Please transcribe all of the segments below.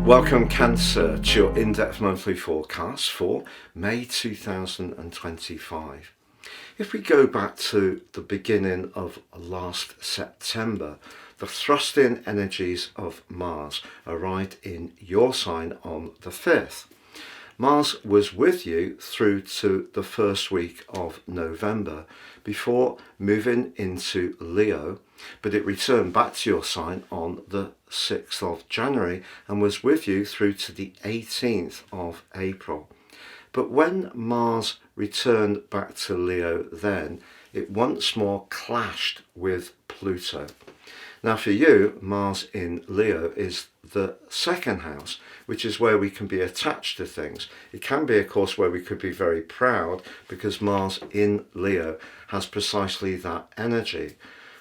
Welcome Cancer to your in-depth monthly forecast for May 2025. If we go back to the beginning of last September, the thrust-in energies of Mars arrived in your sign on the 5th. Mars was with you through to the first week of November before moving into Leo, but it returned back to your sign on the 6th of January and was with you through to the 18th of April. But when Mars returned back to Leo then, it once more clashed with Pluto. Now for you, Mars in Leo is the second house, which is where we can be attached to things. It can be, of course, where we could be very proud because Mars in Leo has precisely that energy.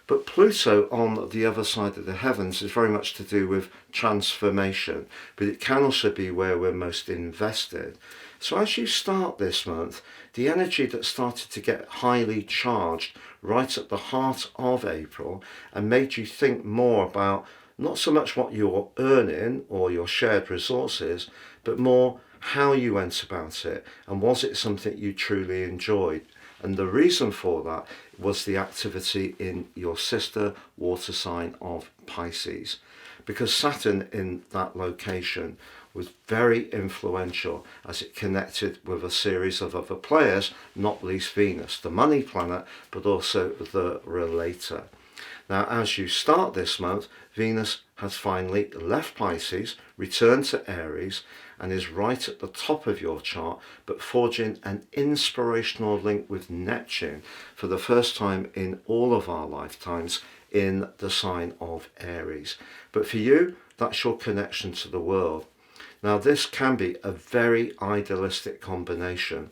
But Pluto on the other side of the heavens is very much to do with transformation, but it can also be where we're most invested. So as you start this month, the energy that started to get highly charged right at the heart of April and made you think more about not so much what you're earning or your shared resources, but more how you went about it and was it something you truly enjoyed. And the reason for that was the activity in your sister water sign of Pisces, because Saturn in that location was very influential as it connected with a series of other players, not least Venus, the money planet, but also the relator. Now, as you start this month, Venus has finally left Pisces, returned to Aries, and is right at the top of your chart, but forging an inspirational link with Neptune for the first time in all of our lifetimes in the sign of Aries. But for you, that's your connection to the world. Now, this can be a very idealistic combination.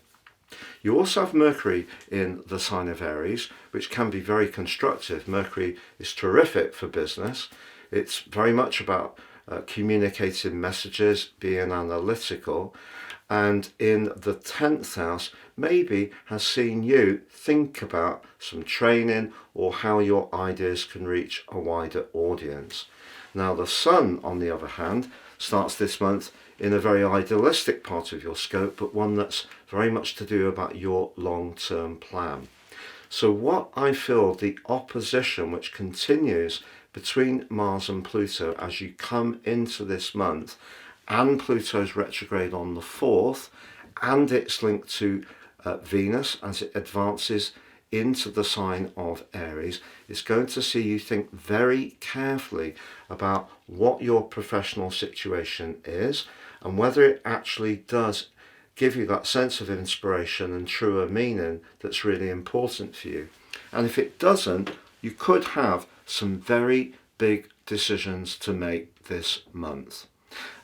You also have Mercury in the sign of Aries, which can be very constructive. Mercury is terrific for business. It's very much about communicating messages, being analytical, and in the 10th house maybe has seen you think about some training or how your ideas can reach a wider audience. Now the Sun, on the other hand, starts this month in a very idealistic part of your scope, but one that's very much to do about your long-term plan. So what I feel the opposition which continues between Mars and Pluto as you come into this month, and Pluto's retrograde on the 4th, and its link to Venus as it advances into the sign of Aries, is going to see you think very carefully about what your professional situation is and whether it actually does give you that sense of inspiration and truer meaning that's really important for you. And if it doesn't, you could have some very big decisions to make this month.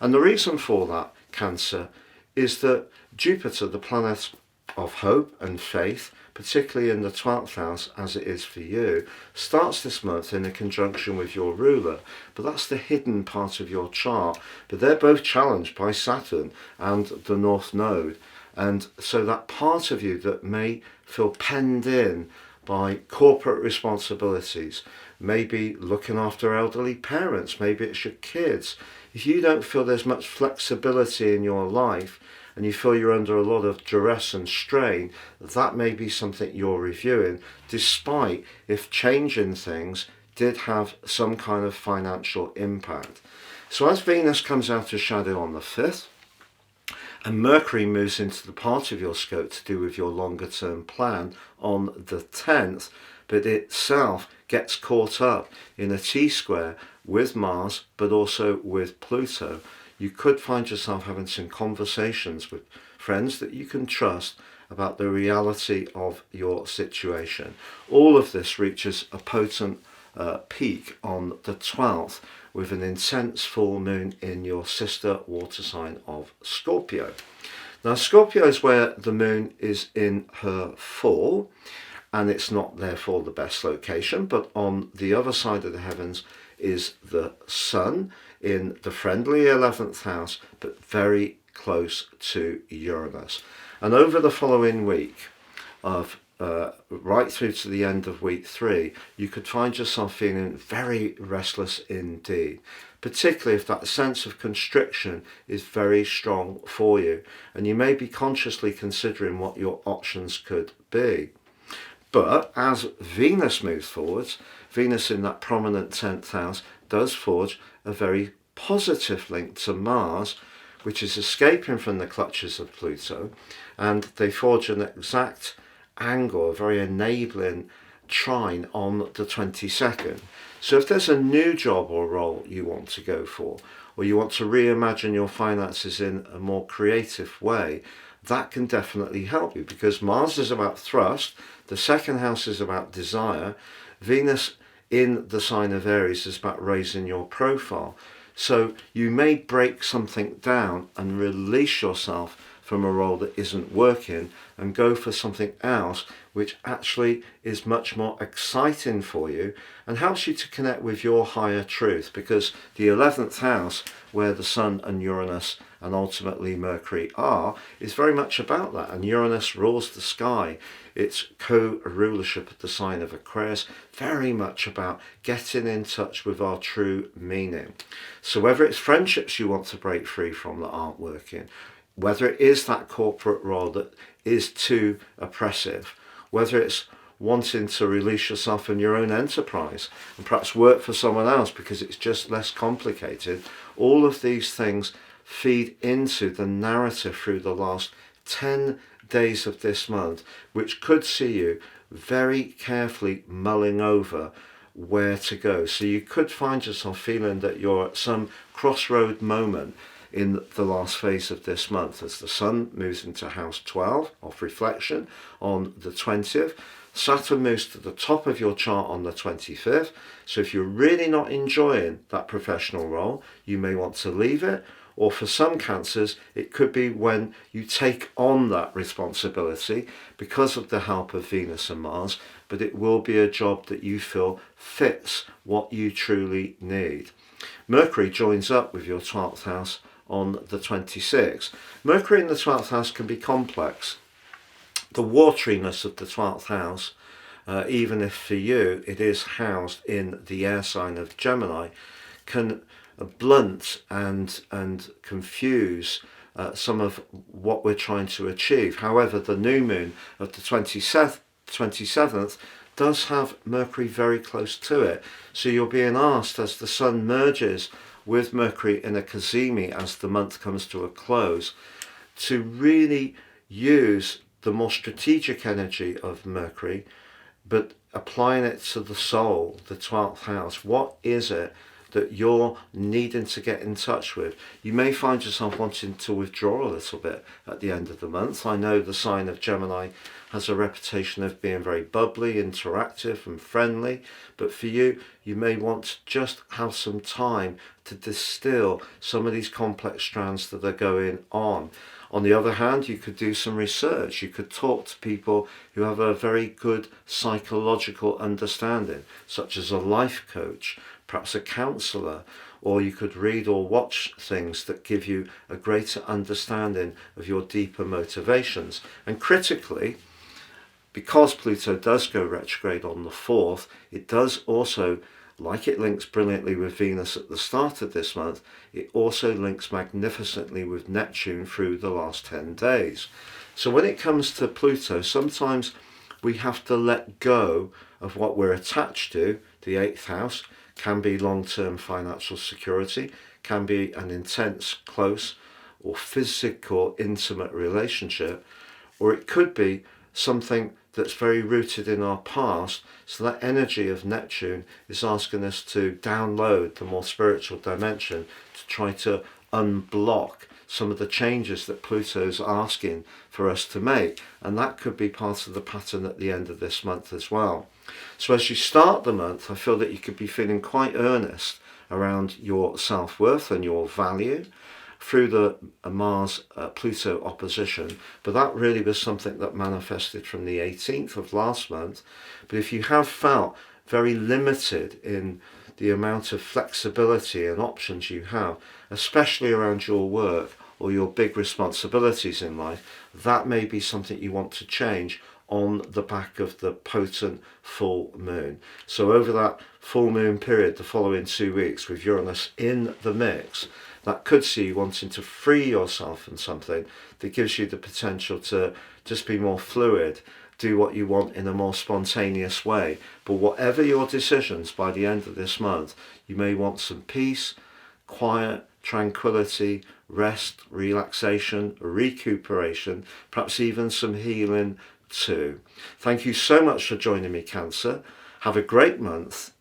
And the reason for that, Cancer, is that Jupiter, the planet of hope and faith, particularly in the 12th house as it is for you, starts this month in a conjunction with your ruler, but that's the hidden part of your chart. But they're both challenged by Saturn and the North Node, and so that part of you that may feel penned in by corporate responsibilities, maybe looking after elderly parents, maybe it's your kids. If you don't feel there's much flexibility in your life and you feel you're under a lot of duress and strain, that may be something you're reviewing, despite if changing things did have some kind of financial impact. So as Venus comes out of shadow on the 5th, and Mercury moves into the part of your scope to do with your longer term plan on the 10th, but itself gets caught up in a T-square with Mars, but also with Pluto, you could find yourself having some conversations with friends that you can trust about the reality of your situation. All of this reaches a potent peak on the 12th with an intense full moon in your sister water sign of Scorpio. Now Scorpio is where the moon is in her full, and it's not therefore the best location, but on the other side of the heavens is the Sun in the friendly 11th house, but very close to Uranus. And over the following week of right through to the end of week 3, you could find yourself feeling very restless indeed, particularly if that sense of constriction is very strong for you, and you may be consciously considering what your options could be. But as Venus moves forwards, Venus in that prominent 10th house does forge a very positive link to Mars, which is escaping from the clutches of Pluto, and they forge an exact angle, a very enabling trine on the 22nd. So if there's a new job or role you want to go for, or you want to reimagine your finances in a more creative way, that can definitely help you, because Mars is about thrust, the second house is about desire, Venus in the sign of Aries is about raising your profile. So you may break something down and release yourself from a role that isn't working and go for something else which actually is much more exciting for you and helps you to connect with your higher truth, because the 11th house, where the Sun and Uranus and ultimately Mercury are, is very much about that. And Uranus rules the sky. It's co-rulership of the sign of Aquarius, very much about getting in touch with our true meaning. So whether it's friendships you want to break free from that aren't working, whether it is that corporate role that is too oppressive, whether it's wanting to release yourself in your own enterprise and perhaps work for someone else because it's just less complicated, all of these things feed into the narrative through the last 10 days of this month, which could see you very carefully mulling over where to go. So you could find yourself feeling that you're at some crossroad moment in the last phase of this month, as the Sun moves into house 12 of reflection on the 20th. Saturn moves to the top of your chart on the 25th. So if you're really not enjoying that professional role, you may want to leave it. Or for some Cancers, it could be when you take on that responsibility because of the help of Venus and Mars, but it will be a job that you feel fits what you truly need. Mercury joins up with your 12th house on the 26th. Mercury in the 12th house can be complex. The wateriness of the 12th house, even if for you it is housed in the air sign of Gemini, can blunt and confuse some of what we're trying to achieve. However, the new moon of the 27th does have Mercury very close to it. So you're being asked, as the Sun merges with Mercury in a cazimi as the month comes to a close, to really use the more strategic energy of Mercury, but applying it to the soul, the 12th house. What is it that you're needing to get in touch with? You may find yourself wanting to withdraw a little bit at the end of the month. I know the sign of Gemini has a reputation of being very bubbly, interactive and friendly, but for you, you may want to just have some time to distill some of these complex strands that are going on. On the other hand, you could do some research. You could talk to people who have a very good psychological understanding, such as a life coach, perhaps a counsellor, or you could read or watch things that give you a greater understanding of your deeper motivations. And critically, because Pluto does go retrograde on the 4th, it does also, like it links brilliantly with Venus at the start of this month, it also links magnificently with Neptune through the last 10 days. So when it comes to Pluto, sometimes we have to let go of what we're attached to. The 8th house can be long-term financial security, can be an intense, close or physical, intimate relationship, or it could be something that's very rooted in our past. So that energy of Neptune is asking us to download the more spiritual dimension to try to unblock some of the changes that Pluto's asking for us to make. And that could be part of the pattern at the end of this month as well. So as you start the month, I feel that you could be feeling quite earnest around your self-worth and your value through the Mars-Pluto opposition, but that really was something that manifested from the 18th of last month. But if you have felt very limited in the amount of flexibility and options you have, especially around your work or your big responsibilities in life, that may be something you want to change on the back of the potent full moon. So over that full moon period, the following 2 weeks, with Uranus in the mix, that could see you wanting to free yourself from something that gives you the potential to just be more fluid, do what you want in a more spontaneous way. But whatever your decisions by the end of this month, you may want some peace, quiet, tranquility, rest, relaxation, recuperation, perhaps even some healing too. Thank you so much for joining me, Cancer. Have a great month.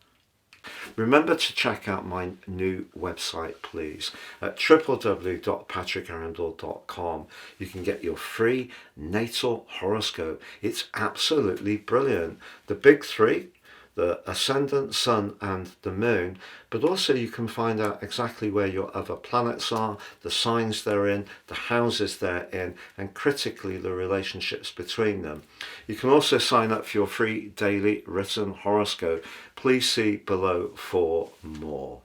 Remember to check out my new website, please, at www.patrickarundell.com. You can get your free natal horoscope. It's absolutely brilliant. The big three, the ascendant, sun and the moon, but also you can find out exactly where your other planets are, the signs they're in, the houses they're in, and critically the relationships between them. You can also sign up for your free daily written horoscope. Please see below for more.